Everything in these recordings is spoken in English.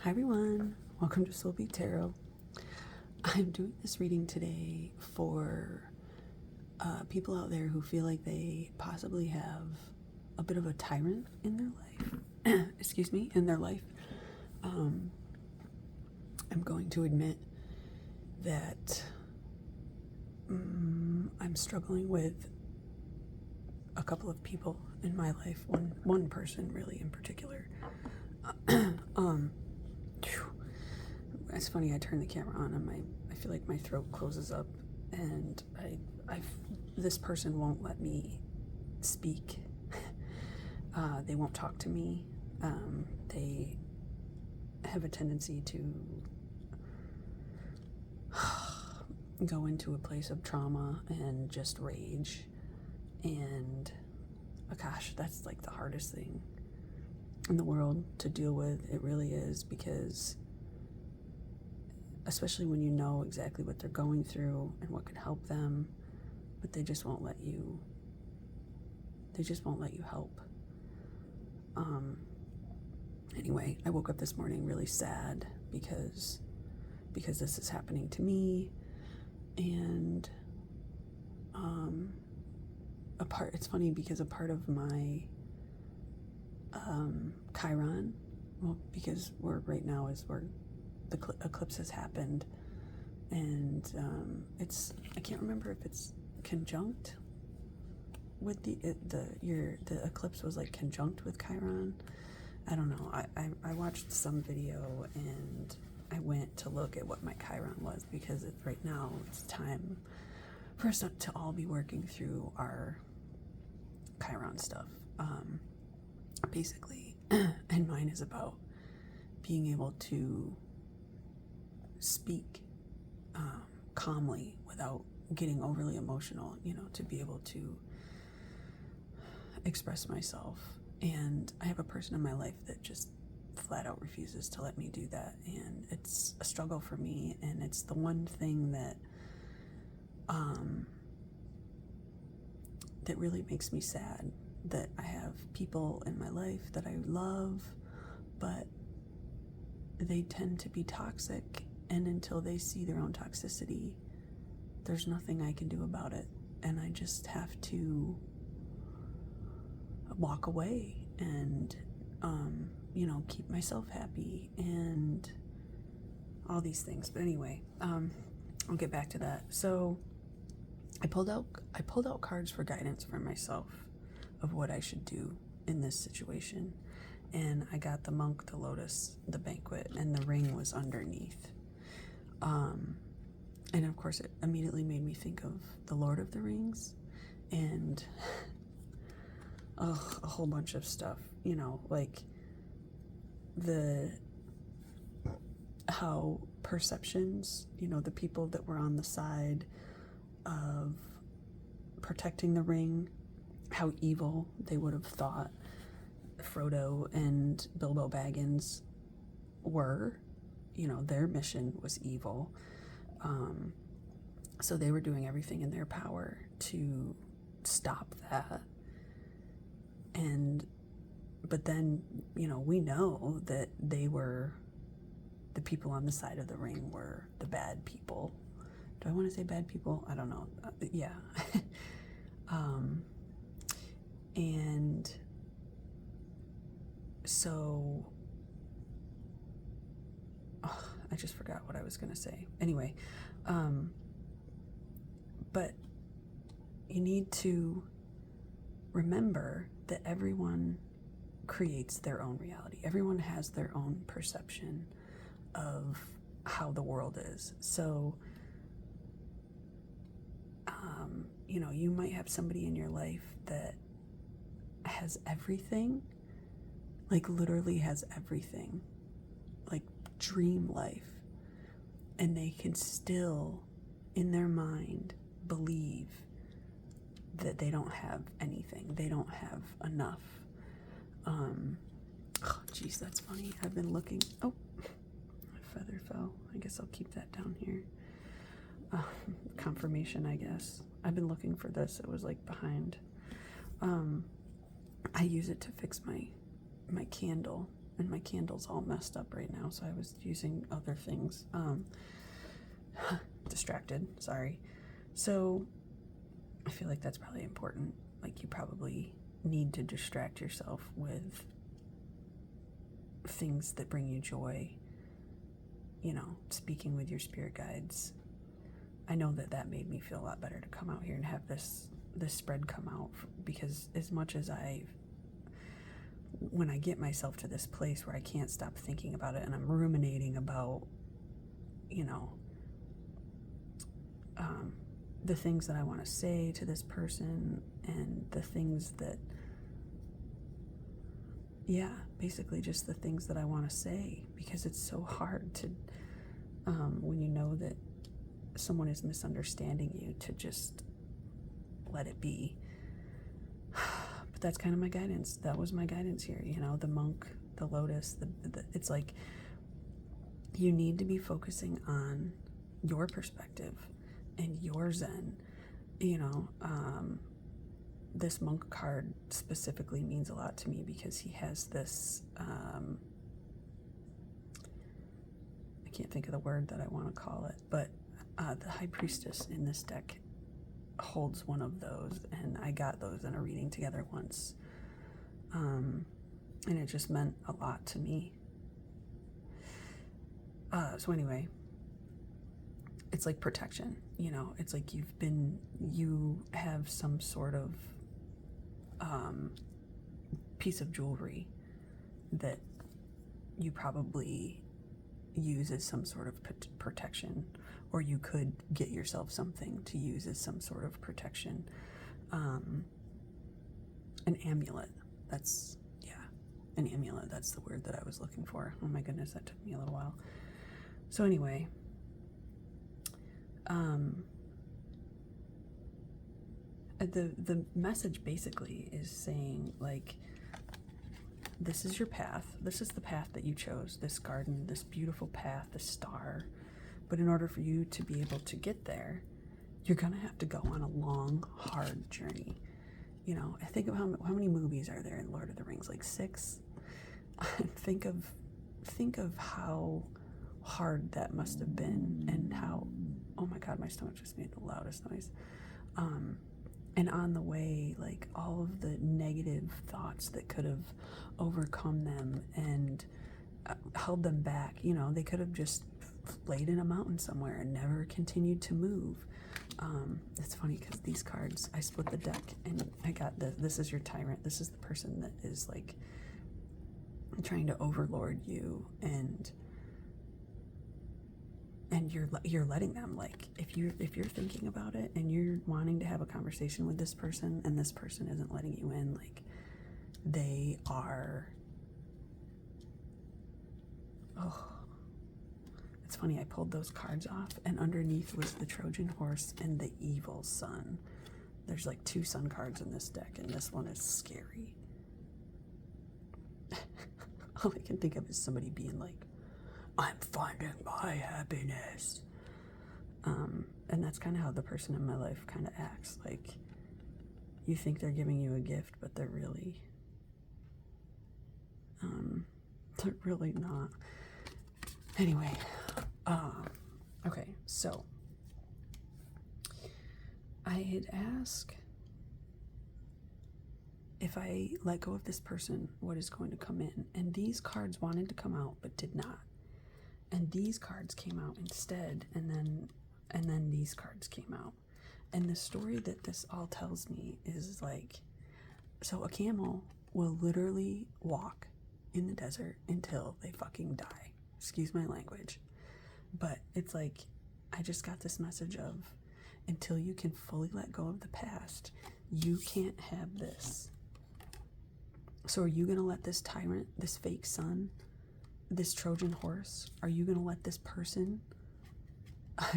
Hi everyone, welcome to Soulbeat Tarot. I'm doing this reading today for people out there who feel like they possibly have a bit of a tyrant in their life. Excuse me, in their life. I'm going to admit that I'm struggling with a couple of people in my life, one person really in particular. It's funny, I turn the camera on and I feel like my throat closes up, and this person won't let me speak. They won't talk to me. They have a tendency to go into a place of trauma and just rage, and gosh, that's like the hardest thing in the world to deal with. It really is, because especially when you know exactly what they're going through and what could help them, but they just won't let you help. Anyway, I woke up this morning really sad because this is happening to me, and it's funny because a part of my Chiron, well, because right now the eclipse has happened, and I can't remember if it's conjunct with the eclipse was like conjunct with Chiron. I don't know. I watched some video and I went to look at what my Chiron was, because right now it's time for us to all be working through our Chiron stuff, basically. And mine is about being able to speak calmly without getting overly emotional, to be able to express myself. And I have a person in my life that just flat out refuses to let me do that, and it's a struggle for me, and it's the one thing that that really makes me sad, that I have people in my life that I love, but they tend to be toxic, and until they see their own toxicity, there's nothing I can do about it, and I just have to walk away and keep myself happy and all these things. But anyway, I'll get back to that. So I pulled out cards for guidance for myself of what I should do in this situation, and I got the monk, the lotus, the banquet, and the ring was underneath. And of course it immediately made me think of the Lord of the Rings and a whole bunch of stuff, like how perceptions, the people that were on the side of protecting the ring, how evil they would have thought Frodo and Bilbo Baggins were. Their mission was evil. So they were doing everything in their power to stop that. But then, we know that the people on the side of the ring were the bad people. Do I want to say bad people? I don't know. Yeah. And so, I just forgot what I was going to say. Anyway, but you need to remember that everyone creates their own reality. Everyone has their own perception of how the world is. So, you might have somebody in your life that has everything, like literally has everything, like dream life, and they can still, in their mind, believe that they don't have anything. They don't have enough. Geez, that's funny. I've been looking. Oh, a feather fell. I guess I'll keep that down here. Confirmation, I guess. I've been looking for this. It was like behind. I use it to fix my candle and my candle's all messed up right now, so I was using other things. Distracted, sorry. So I feel like that's probably important. Like, you probably need to distract yourself with things that bring you joy, you know, speaking with your spirit guides. I know that made me feel a lot better to come out here and have this spread come out, because as much as when I get myself to this place where I can't stop thinking about it and I'm ruminating about, you know, the things that I want to say to this person, and the things that, yeah, basically just the things that I want to say, because it's so hard to, when you know that someone is misunderstanding you, to just let it be. But that's kind of my guidance. That was my guidance here, you know, the monk, the lotus, it's like, you need to be focusing on your perspective and your zen, you know. This monk card specifically means a lot to me because he has this, I can't think of the word that I want to call it, but the high priestess in this deck holds one of those, and I got those in a reading together once, and it just meant a lot to me. So anyway, it's like protection, you know. It's like you have some sort of piece of jewelry that you probably use as some sort of protection, or you could get yourself something to use as some sort of protection. An amulet. That's, yeah, an amulet. That's the word that I was looking for. Oh my goodness, that took me a little while. So anyway, the message basically is saying, like, this is your path. This is the path that you chose, this garden, this beautiful path, this star. But in order for you to be able to get there, you're going to have to go on a long, hard journey. You know, I think of how many movies are there in Lord of the Rings, like 6? Think of how hard that must have been, and how, oh my God, my stomach just made the loudest noise. And on the way, like, all of the negative thoughts that could have overcome them and held them back. You know, they could have just laid in a mountain somewhere and never continued to move. It's funny because these cards, I split the deck and I got this is your tyrant. This is the person that is like trying to overlord you, and you're letting them, like, if you're thinking about it and you're wanting to have a conversation with this person and this person isn't letting you in, like, they are, oh, it's funny, I pulled those cards off and underneath was the Trojan horse and the evil sun. There's like 2 sun cards in this deck, and this one is scary. All I can think of is somebody being like, I'm finding my happiness. And that's kind of how the person in my life kind of acts. Like, you think they're giving you a gift, but they're really not. Anyway, okay, so I had asked, if I let go of this person, what is going to come in? And these cards wanted to come out but did not. And these cards came out instead, and then these cards came out. And the story that this all tells me is, like, so a camel will literally walk in the desert until they fucking die. Excuse my language. But it's like, I just got this message of, until you can fully let go of the past, you can't have this. So are you going to let this tyrant, this fake sun, this Trojan horse, are you going to let this person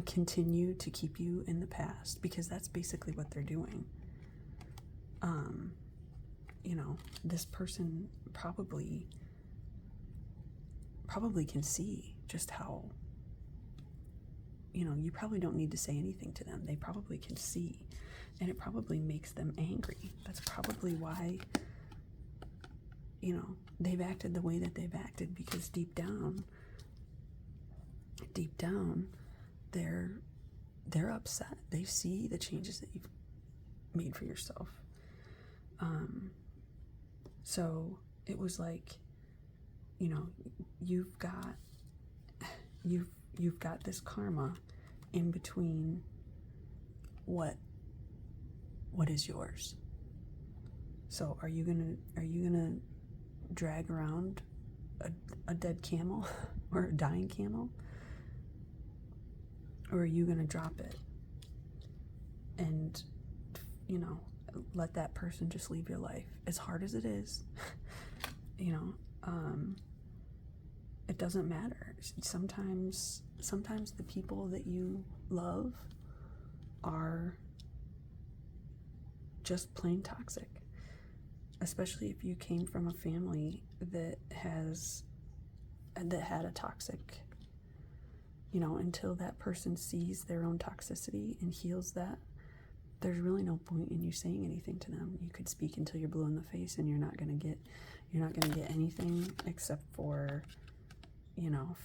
continue to keep you in the past? Because that's basically what they're doing. You know, this person probably can see just how, you know, you probably don't need to say anything to them. They probably can see, and it probably makes them angry. That's probably why, they've acted the way that they've acted because deep down, they're upset. They see the changes that you've made for yourself. So it was like, you've got this karma in between what is yours. So are you gonna drag around a dead camel or a dying camel? Or are you gonna drop it and, let that person just leave your life? As hard as it is, it doesn't matter. Sometimes the people that you love are just plain toxic, especially if you came from a family that had a toxic, until that person sees their own toxicity and heals that, there's really no point in you saying anything to them. You could speak until you're blue in the face, and you're not gonna get anything except for,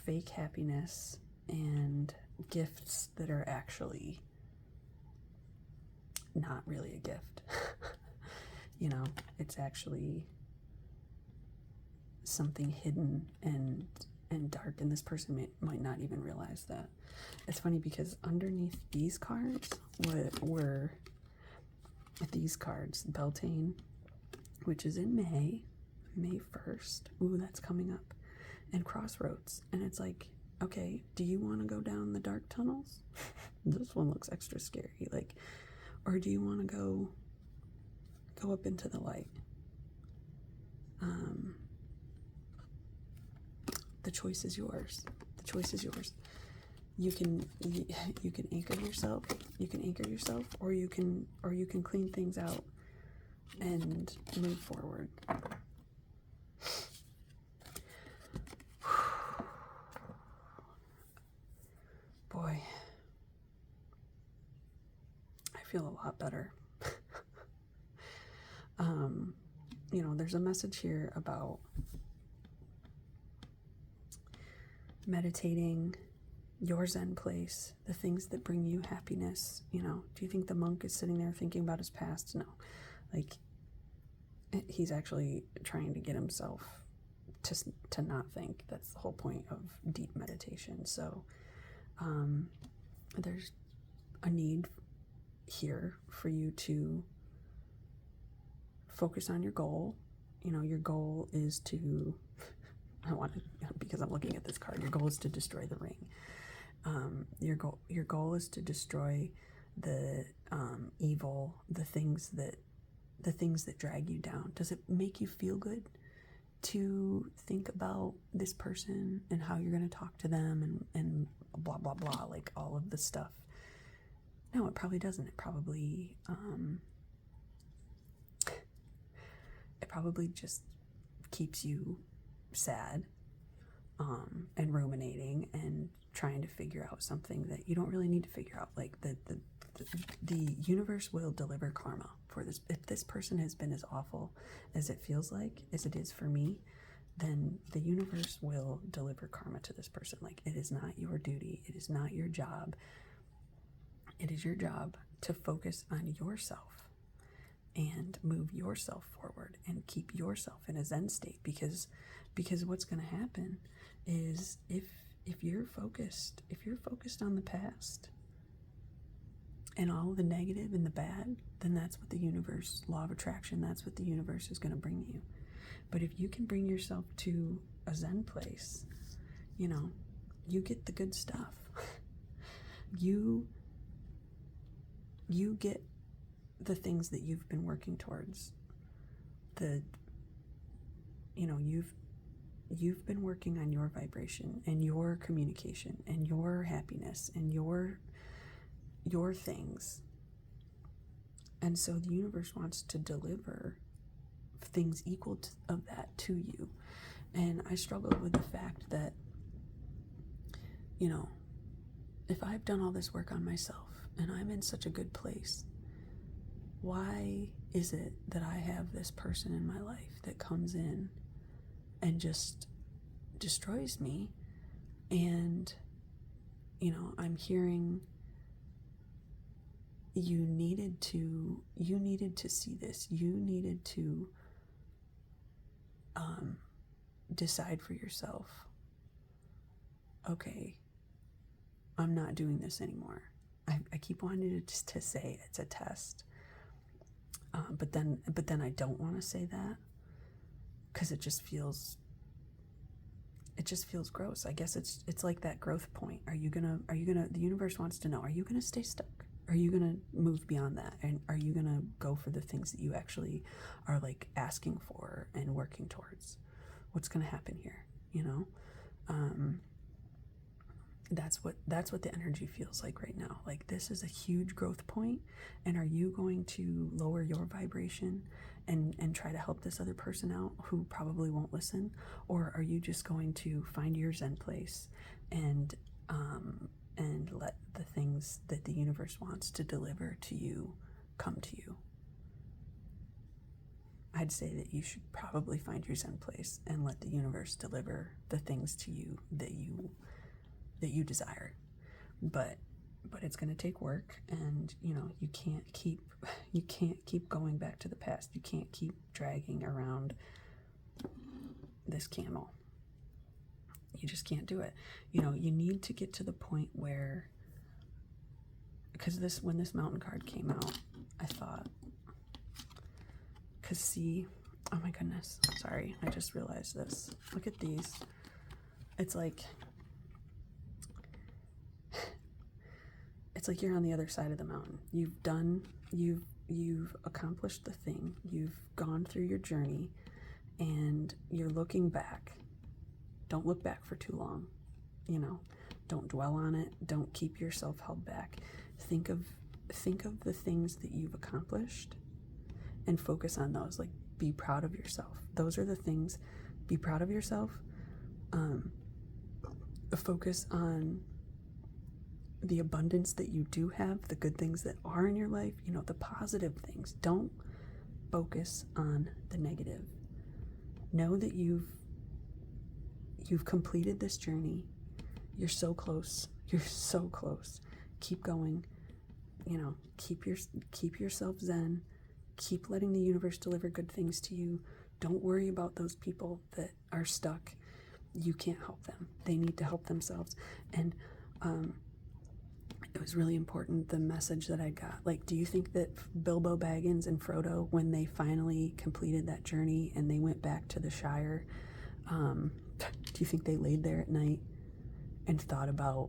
fake happiness and gifts that are actually not really a gift. It's actually something hidden and dark, and this person might not even realize that. It's funny because underneath these cards were these cards: Beltane, which is in May 1st. Ooh, that's coming up. And Crossroads. And it's like, okay, do you want to go down the dark tunnels? This one looks extra scary. Or do you want to go up into the light? The choice is yours. The choice is yours. You can anchor yourself. You can anchor yourself, or you can clean things out and move forward. Boy, I feel a lot better. There's a message here about meditating, your Zen place, the things that bring you happiness. Do you think the monk is sitting there thinking about his past? No. He's actually trying to get himself to not think. That's the whole point of deep meditation. So there's a need here for you to focus on your goal. Your goal is to, because I'm looking at this card, your goal is to destroy the ring. Your goal is to destroy the evil, the things that drag you down. Does it make you feel good to think about this person and how you're going to talk to them and blah blah blah, like all of the stuff? No, it probably doesn't. It probably just keeps you sad and ruminating and trying to figure out something that you don't really need to figure out. The universe will deliver karma for this. If this person has been as awful as it feels like, as it is for me, then the universe will deliver karma to this person. It is not your duty. It is not your job. It is your job to focus on yourself and move yourself forward and keep yourself in a Zen state, because what's going to happen is if you're focused on the past and all the negative and the bad, then that's what the universe, law of attraction, that's what the universe is going to bring you. But if you can bring yourself to a Zen place, you get the good stuff. You get the things that you've been working towards. You've been working on your vibration and your communication and your happiness and your things. And so the universe wants to deliver things equal of that to you. And I struggled with the fact that, if I've done all this work on myself and I'm in such a good place, why is it that I have this person in my life that comes in and just destroys me. And, you know, I'm hearing you needed to see this. You needed to decide for yourself, okay, I'm not doing this anymore. I keep wanting to say it's a test, but then I don't want to say that, because it just feels gross. I guess it's like that growth point. Are you gonna the universe wants to know, are you gonna stay stuck? Are you gonna move beyond that? And are you gonna go for the things that you actually are like asking for and working towards? What's gonna happen here? You know? That's what the energy feels like right now. Like, this is a huge growth point, and are you going to lower your vibration and try to help this other person out who probably won't listen? Or are you just going to find your Zen place and let the things that the universe wants to deliver to you come to you? I'd say that you should probably find your Zen place and let the universe deliver the things to you that you desire. But it's going to take work, and you know, you can't keep going back to the past. You can't keep dragging around this camel. You just can't do it. You know, you need to get to the point where, because when this mountain card came out, I thought, because see, oh my goodness, sorry, I just realized this. Look at these. It's like you're on the other side of the mountain. You've accomplished the thing. You've gone through your journey, and you're looking back. Don't look back for too long. You know, don't dwell on it. Don't keep yourself held back. Think of the things that you've accomplished and focus on those. Like, be proud of yourself. Those are the things. Be proud of yourself. Focus on the abundance that you do have, the good things that are in your life, you know, the positive things. Don't focus on the negative. Know that you've completed this journey. You're so close. You're so close. Keep going. You know, keep yourself zen. Keep letting the universe deliver good things to you. Don't worry about those people that are stuck. You can't help them. They need to help themselves. And it was really important, the message that I got. Like, do you think that Bilbo Baggins and Frodo, when they finally completed that journey and they went back to the Shire, do you think they laid there at night and thought about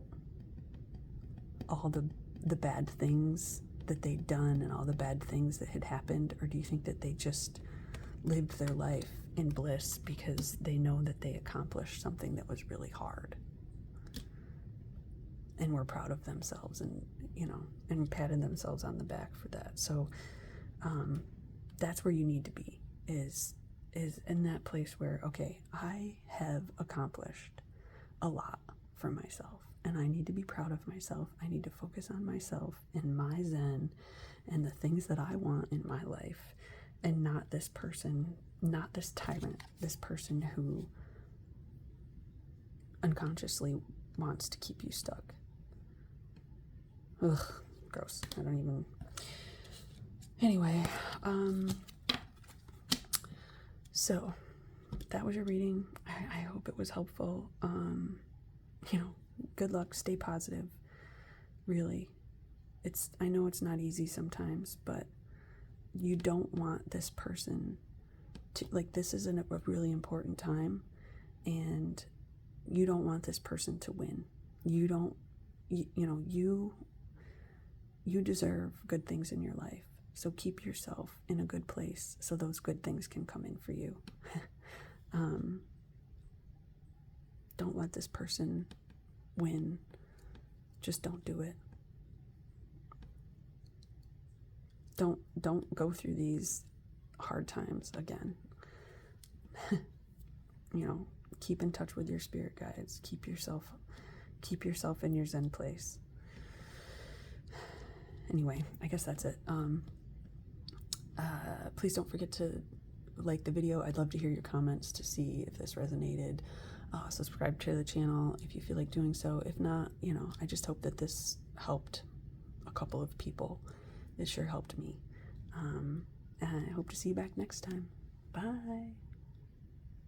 all the bad things that they'd done and all the bad things that had happened? Or do you think that they just lived their life in bliss because they know that they accomplished something that was really hard and were proud of themselves, and, you know, and patted themselves on the back for that? So that's where you need to be, is in that place where, okay, I have accomplished a lot for myself, and I need to be proud of myself. I need to focus on myself and my Zen and the things that I want in my life, and not this person, not this tyrant, this person who unconsciously wants to keep you stuck. Ugh, gross. I don't even. Anyway, so that was your reading. I hope it was helpful. You know, good luck. Stay positive. Really, I know it's not easy sometimes, but you don't want this person to, like, this is a really important time, and you don't want this person to win. You don't, you know, you deserve good things in your life. So keep yourself in a good place so those good things can come in for you. Don't let this person win. Just don't do it. Don't go through these hard times again. You know, keep in touch with your spirit guides. Keep yourself in your Zen place. Anyway, I guess that's it. Please don't forget to liked the video. I'd love to hear your comments to see if this resonated. Subscribe to the channel if you feel like doing so. If not, you know, I just hope that this helped a couple of people. It sure helped me. And I hope to see you back next time. Bye.